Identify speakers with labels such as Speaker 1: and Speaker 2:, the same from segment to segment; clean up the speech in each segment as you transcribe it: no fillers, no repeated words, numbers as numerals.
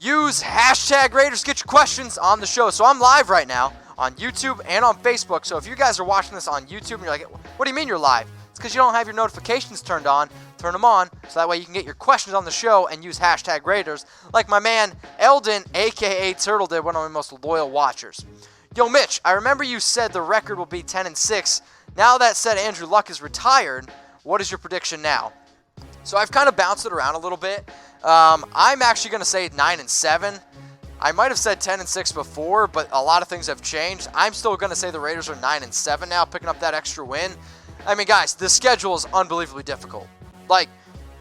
Speaker 1: use hashtag Raiders to get your questions on the show. So I'm live right now on YouTube and on Facebook. So if you guys are watching this on YouTube and you're like, what do you mean you're live? It's because you don't have your notifications turned on. Turn them on so that way you can get your questions on the show and use hashtag Raiders like my man Elden Aka Turtle did, one of my most loyal watchers. Yo, Mitch, I remember you said the record will be 10-6. Now that said, Andrew Luck is retired. What is your prediction now? So I've kind of bounced it around a little bit. I'm actually going to say 9-7. I might have said 10-6 before, but a lot of things have changed. I'm still going to say the Raiders are 9-7 now, picking up that extra win. I mean, guys, the schedule is unbelievably difficult. Like,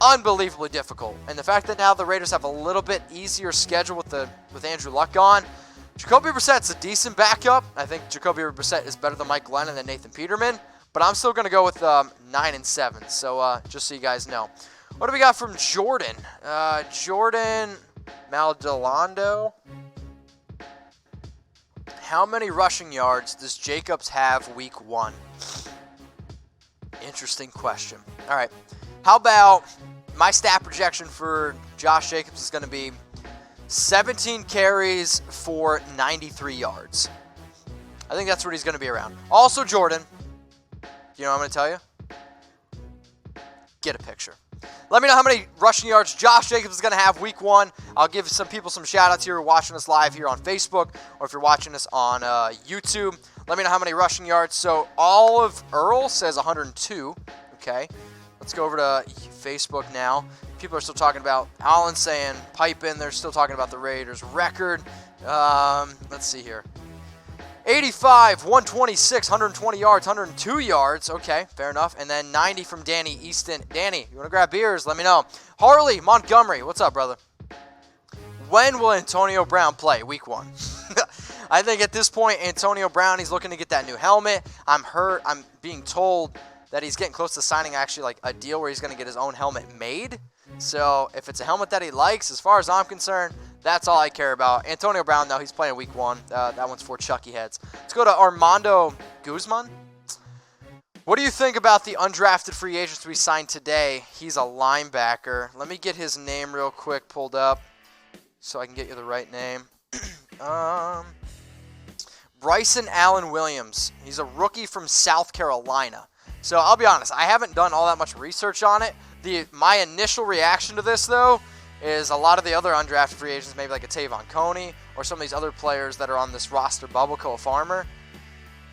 Speaker 1: unbelievably difficult. And the fact that now the Raiders have a little bit easier schedule with Andrew Luck gone. Jacoby Brissett's a decent backup. I think Jacoby Brissett is better than Mike Glennon and Nathan Peterman. But I'm still going to go with 9-7. So just so you guys know. What do we got from Jordan? Jordan Maldonado. How many rushing yards does Jacobs have week 1? Interesting question. All right. How about my stat projection for Josh Jacobs is going to be 17 carries for 93 yards. I think that's what he's going to be around. Also, Jordan, you know what I'm going to tell you? Get a picture. Let me know how many rushing yards Josh Jacobs is going to have week 1. I'll give some people some shout-outs here who are watching us live here on Facebook, or if you're watching us on YouTube. Let me know how many rushing yards. So Olive Earl says 102. Okay. Let's go over to Facebook now. People are still talking about Allen saying pipe in. They're still talking about the Raiders record. Let's see here. 85, 126, 120 yards, 102 yards. Okay, fair enough. And then 90 from Danny Easton. Danny, you want to grab beers? Let me know. Harley Montgomery, what's up, brother? When will Antonio Brown play? Week 1. I think at this point, Antonio Brown, he's looking to get that new helmet. I'm being told that he's getting close to signing actually like a deal where he's going to get his own helmet made. So if it's a helmet that he likes, as far as I'm concerned, that's all I care about. Antonio Brown, though, he's playing week 1. That one's for Chucky heads. Let's go to Armando Guzman. What do you think about the undrafted free agents we signed today? He's a linebacker. Let me get his name real quick pulled up so I can get you the right name. Bryson Allen Williams. He's a rookie from South Carolina. So I'll be honest, I haven't done all that much research on it. My initial reaction to this, though, is a lot of the other undrafted free agents, maybe like a Trayvon Mullen or some of these other players that are on this roster bubble, Cole Farmer,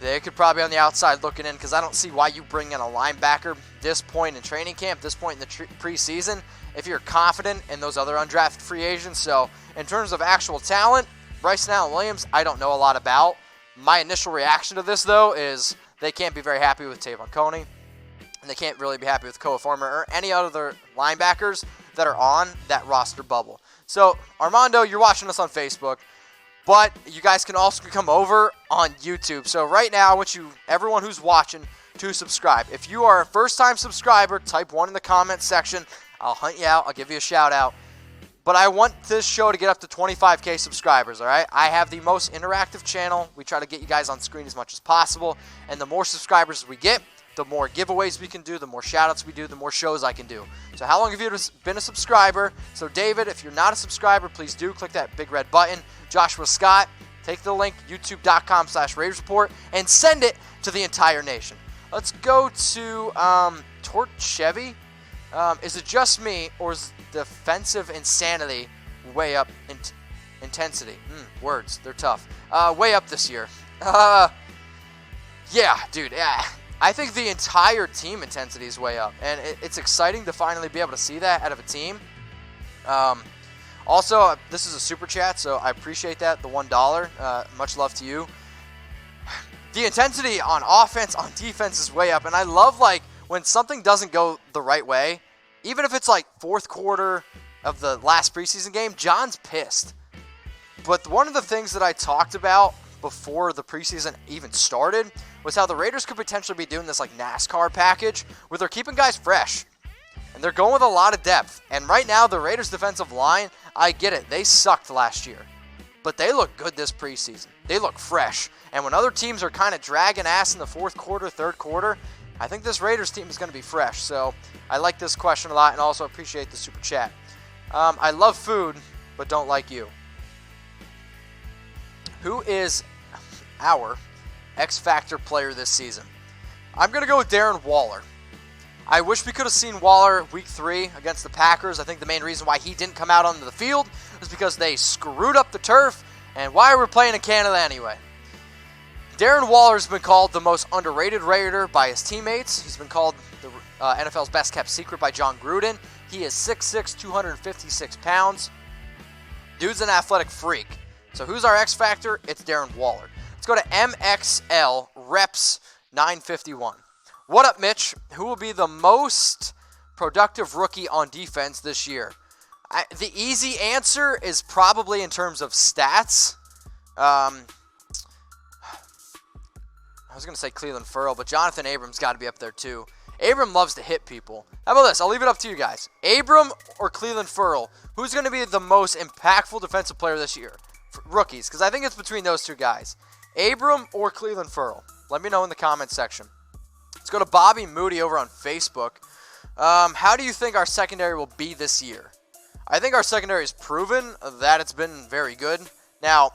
Speaker 1: they could probably be on the outside looking in because I don't see why you bring in a linebacker this point in training camp, this point in the preseason, if you're confident in those other undrafted free agents. So in terms of actual talent, Bryson Allen Williams, I don't know a lot about. My initial reaction to this, though, is they can't be very happy with Trayvon Mullen, and they can't really be happy with Cole Farmer or any other linebackers that are on that roster bubble. So, Armando, you're watching us on Facebook, but you guys can also come over on YouTube. So right now, I want everyone who's watching to subscribe. If you are a first-time subscriber, type 1 in the comments section. I'll hunt you out. I'll give you a shout-out. But I want this show to get up to 25K subscribers, all right? I have the most interactive channel. We try to get you guys on screen as much as possible. And the more subscribers we get, the more giveaways we can do, the more shout-outs we do, the more shows I can do. So how long have you been a subscriber? So David, if you're not a subscriber, please do click that big red button. Joshua Scott, take the link, youtube.com/Raiders Report, and send it to the entire nation. Let's go to Tort Chevy. Is it just me, or is defensive insanity way up in intensity? Words, they're tough. Way up this year. Yeah, dude, yeah. I think the entire team intensity is way up, and it's exciting to finally be able to see that out of a team. Also, this is a super chat, so I appreciate that, the $1. Much love to you. The intensity on offense, on defense is way up, and I love, like, when something doesn't go the right way, even if it's, like, fourth quarter of the last preseason game, John's pissed. But one of the things that I talked about before the preseason even started was how the Raiders could potentially be doing this like NASCAR package where they're keeping guys fresh and they're going with a lot of depth. And right now the Raiders defensive line, I get it, they sucked last year, but they look good this preseason. They look fresh. And when other teams are kind of dragging ass in the fourth quarter, third quarter, I think this Raiders team is going to be fresh. So I like this question a lot and also appreciate the super chat. I love food, but don't like you. who is our X Factor player this season? I'm going to go with Darren Waller. I wish we could have seen Waller week 3 against the Packers. I think the main reason why he didn't come out onto the field was because they screwed up the turf, and why are we playing in Canada anyway? Darren Waller's been called the most underrated Raider by his teammates. He's been called the NFL's best kept secret by John Gruden. He is 6'6", 256 pounds. Dude's an athletic freak. So who's our X Factor? It's Darren Waller. Let's go to MXL Reps 951. What up, Mitch? Who will be the most productive rookie on defense this year? The easy answer is probably in terms of stats. I was going to say Clelin Ferrell, but Johnathan Abram's got to be up there too. Abram loves to hit people. How about this? I'll leave it up to you guys. Abram or Clelin Ferrell? Who's going to be the most impactful defensive player this year? Rookies, because I think it's between those two guys. Abram or Clelin Ferrell? Let me know in the comments section. Let's go to Bobby Moody over on Facebook. How do you think our secondary will be this year? I think our secondary has proven that it's been very good. Now,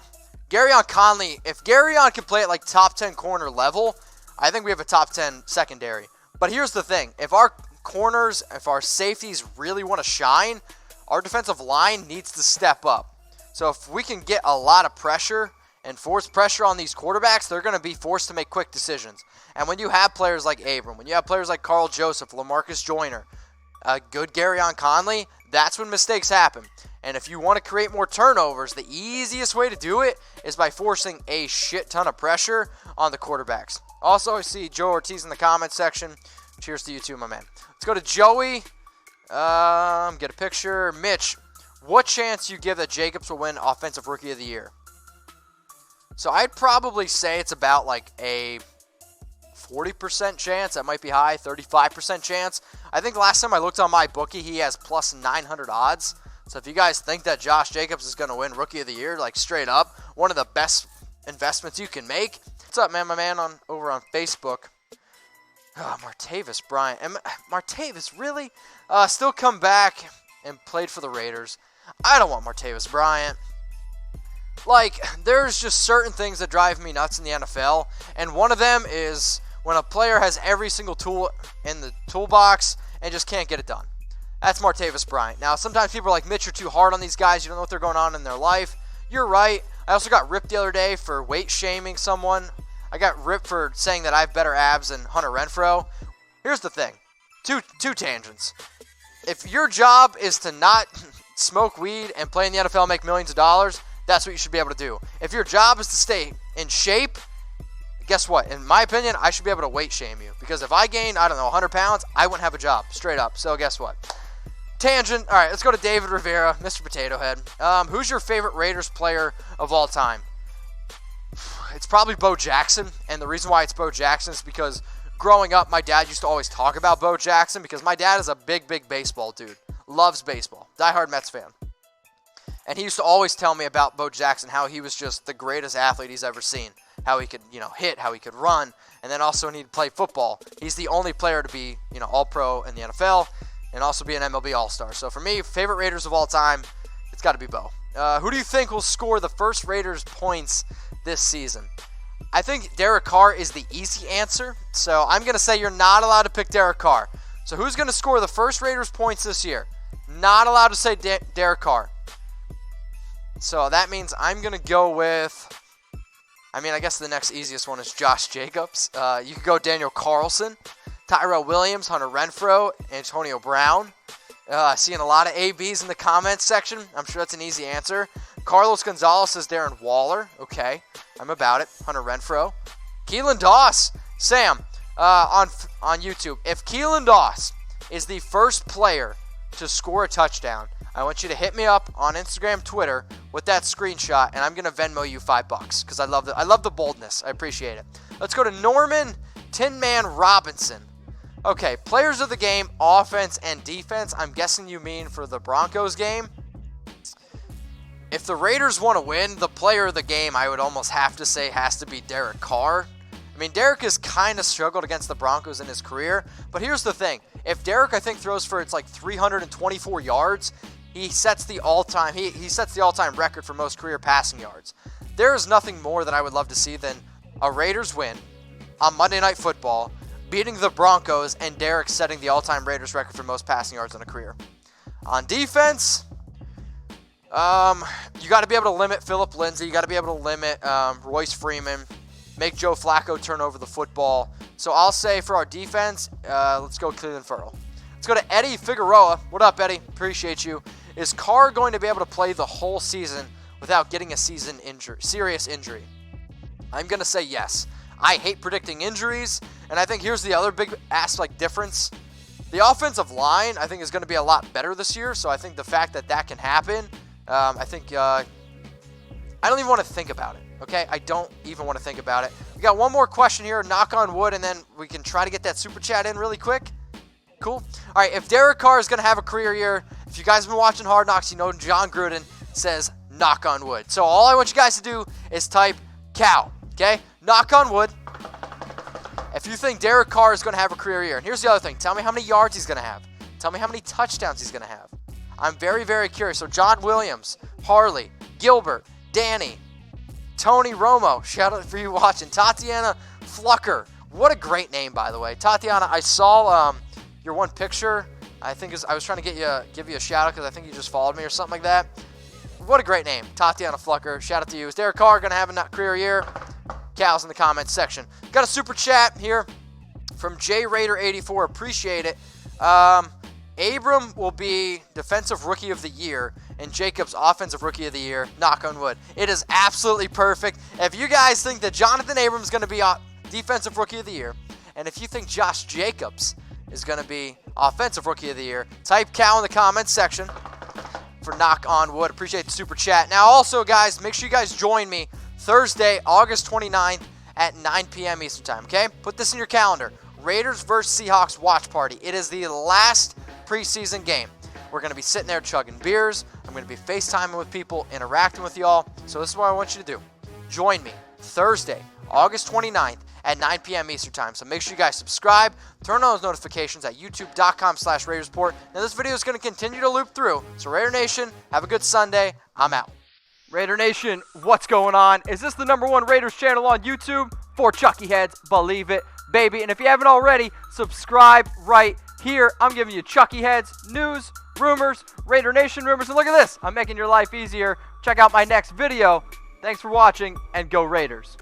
Speaker 1: Garyon Conley, if Garyon can play at like top 10 corner level, I think we have a top 10 secondary. But here's the thing. If our corners, if our safeties really want to shine, our defensive line needs to step up. So if we can get a lot of pressure and force pressure on these quarterbacks, they're going to be forced to make quick decisions. And when you have players like Abram, when you have players like Carl Joseph, LaMarcus Joyner, a good Garyon Conley, that's when mistakes happen. And if you want to create more turnovers, the easiest way to do it is by forcing a shit ton of pressure on the quarterbacks. Also, I see Joe Ortiz in the comments section. Cheers to you too, my man. Let's go to Joey. Get a picture. Mitch, what chance you give that Jacobs will win Offensive Rookie of the Year? So I'd probably say it's about like a 40% chance. That might be high. 35% chance. I think last time I looked on my bookie, he has plus 900 odds. So if you guys think that Josh Jacobs is going to win Rookie of the Year, like straight up, one of the best investments you can make. What's up, man? My man over on Facebook. Oh, Martavis Bryant. Martavis, really? Still come back and played for the Raiders. I don't want Martavis Bryant. Like, there's just certain things that drive me nuts in the NFL, and one of them is when a player has every single tool in the toolbox and just can't get it done. That's Martavis Bryant. Now, sometimes people are like, Mitch, you're too hard on these guys. You don't know what they're going on in their life. You're right. I also got ripped the other day for weight shaming someone. I got ripped for saying that I have better abs than Hunter Renfrow. Here's the thing. Two tangents. If your job is to not smoke weed and play in the NFL and make millions of dollars, that's what you should be able to do. If your job is to stay in shape, guess what? In my opinion, I should be able to weight shame you. Because if I gained, 100 pounds, I wouldn't have a job. Straight up. So guess what? Tangent. All right, let's go to David Rivera, Mr. Potato Head. Who's your favorite Raiders player of all time? It's probably Bo Jackson. And the reason why it's Bo Jackson is because growing up, my dad used to always talk about Bo Jackson because my dad is a big baseball dude. Loves baseball. Diehard Mets fan. And he used to always tell me about Bo Jackson, how he was just the greatest athlete he's ever seen. How he could, hit, how he could run. And then also when he'd play football, he's the only player to be, all-pro in the NFL and also be an MLB All-Star. So for me, favorite Raiders of all time, it's got to be Bo. Who do you think will score the first Raiders points this season? I think Derek Carr is the easy answer. So I'm going to say you're not allowed to pick Derek Carr. So who's going to score the first Raiders points this year? Not allowed to say Derek Carr. So that means I'm going to go with, I guess the next easiest one is Josh Jacobs. You could go Daniel Carlson, Tyrell Williams, Hunter Renfrow, Antonio Brown. Seeing a lot of ABs in the comments section. I'm sure that's an easy answer. Carlos Gonzalez says Darren Waller. Okay, I'm about it. Hunter Renfrow. Keelan Doss. Sam, on YouTube. If Keelan Doss is the first player to score a touchdown, I want you to hit me up on Instagram, Twitter with that screenshot, and I'm going to Venmo you $5 because I love the boldness. I appreciate it. Let's go to Norman TinMan Robinson. Okay, players of the game, offense and defense. I'm guessing you mean for the Broncos game. If the Raiders want to win, the player of the game, I would almost have to say, has to be Derek Carr. Derek has kind of struggled against the Broncos in his career, but here's the thing. If Derek, I think, throws for 324 yards, he sets the all-time record for most career passing yards. there is nothing more that I would love to see than a Raiders win on Monday Night Football, beating the Broncos, and Derek setting the all-time Raiders record for most passing yards in a career. On defense, you got to be able to limit Phillip Lindsay. You got to be able to limit Royce Freeman, make Joe Flacco turn over the football. So I'll say for our defense, let's go Clelin Ferrell. Let's go to Eddie Figueroa. What up, Eddie? Appreciate you. Is Carr going to be able to play the whole season without getting a serious injury? I'm going to say yes. I hate predicting injuries, and I think here's the other big difference. The offensive line, I think, is going to be a lot better this year, so I think the fact that that can happen, I don't even want to think about it, okay? I don't even want to think about it. We got one more question here, knock on wood, and then we can try to get that super chat in really quick. Cool. All right, if Derek Carr is going to have a career year, if you guys have been watching Hard Knocks, you know John Gruden says knock on wood. So all I want you guys to do is type cow, okay? Knock on wood. If you think Derek Carr is going to have a career year. And here's the other thing. Tell me how many yards he's going to have. Tell me how many touchdowns he's going to have. I'm very, very curious. So John Williams, Harley, Gilbert, Danny, Tony Romo. Shout out for you watching. Tatiana Flucker. What a great name, by the way. Tatiana, I saw your one picture. I was trying to give you a shout out because I think you just followed me or something like that. What a great name. Tatiana Flucker. Shout out to you. Is Derek Carr going to have a career year? Cows in the comments section. Got a super chat here from JRaider84. Appreciate it. Abram will be Defensive Rookie of the Year, and Jacobs Offensive Rookie of the Year. Knock on wood. It is absolutely perfect. If you guys think that Johnathan Abram is going to be Defensive Rookie of the Year, and if you think Josh Jacobs is going to be Offensive Rookie of the Year, type cow in the comments section for knock on wood. Appreciate the super chat. Now also, guys, make sure you guys join me Thursday, August 29th at 9 p.m. Eastern Time, okay? Put this in your calendar. Raiders versus Seahawks watch party. It is the last preseason game. We're going to be sitting there chugging beers. I'm going to be FaceTiming with people, interacting with y'all. So this is what I want you to do. Join me Thursday, August 29th at 9 p.m. Eastern Time. So make sure you guys subscribe, turn on those notifications at youtube.com/Raiders Report. Now this video is going to continue to loop through. So Raider Nation, have a good Sunday. I'm out. Raider Nation, what's going on? Is this the #1 Raiders channel on YouTube? For Chucky Heads, believe it, baby. And if you haven't already, subscribe right here. I'm giving you Chucky Heads, news, rumors, Raider Nation rumors. And look at this, I'm making your life easier. Check out my next video. Thanks for watching, and go Raiders.